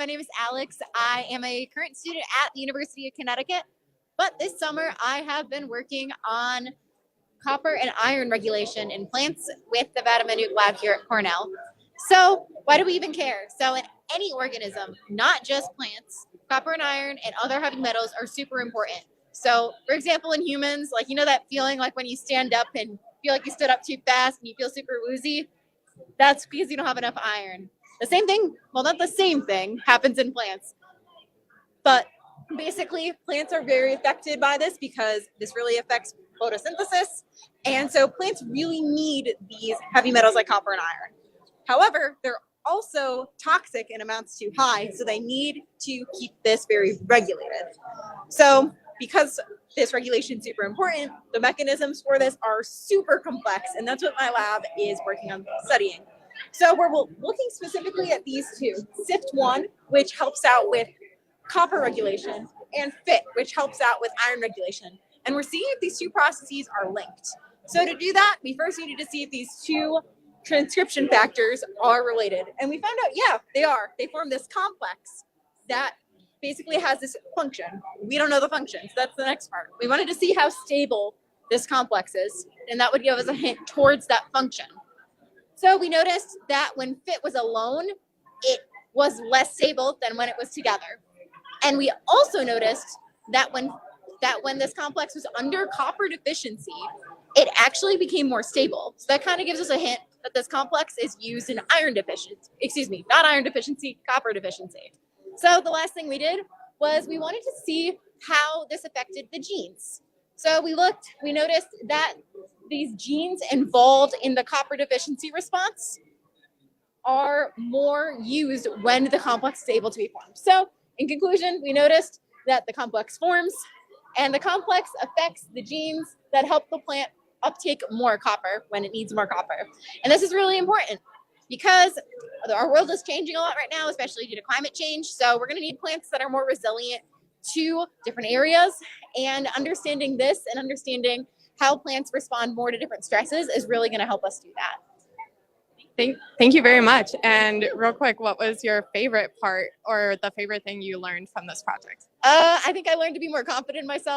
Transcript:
my name is Alex. I am a current student at the University of Connecticut, but this summer I have been working on copper and iron regulation in plants with the Vadamanuk lab here at Cornell. So why do we even care? So in any organism, not just plants, copper and iron and other heavy metals are super important. So for example, in humans, like, you know that feeling like when you stand up and feel like you stood up too fast and you feel super woozy? That's because you don't have enough iron. The same thing, well, not the same thing, happens in plants. But basically, plants are very affected by this because this really affects photosynthesis. And so plants really need these heavy metals like copper and iron. However, they're also toxic in amounts too high, so they need to keep this very regulated. So because this regulation is super important, the mechanisms for this are super complex, and that's what my lab is working on studying. So we're looking specifically at these two, SIFT1, which helps out with copper regulation, and FIT, which helps out with iron regulation. And we're seeing if these two processes are linked. So to do that, we first needed to see if these two transcription factors are related. And we found out, yeah, they are. They form this complex that basically has this function. We don't know the function, so that's the next part. We wanted to see how stable this complex is, and that would give us a hint towards that function. So we noticed that when FIT was alone, it was less stable than when it was together. And we also noticed that when this complex was under copper deficiency, it actually became more stable. So that kind of gives us a hint that this complex is used in iron deficiency, not iron deficiency, copper deficiency. So the last thing we did was we wanted to see how this affected the genes. So we noticed that these genes involved in the copper deficiency response are more used when the complex is able to be formed. So in conclusion, we noticed that the complex forms, and the complex affects the genes that help the plant uptake more copper when it needs more copper. And this is really important because our world is changing a lot right now, especially due to climate change. So we're going to need plants that are more resilient to different areas, and understanding this and understanding how plants respond more to different stresses is really going to help us do that. Thank you very much. And real quick, what was your favorite part or the favorite thing you learned from this project? I think I learned to be more confident in myself.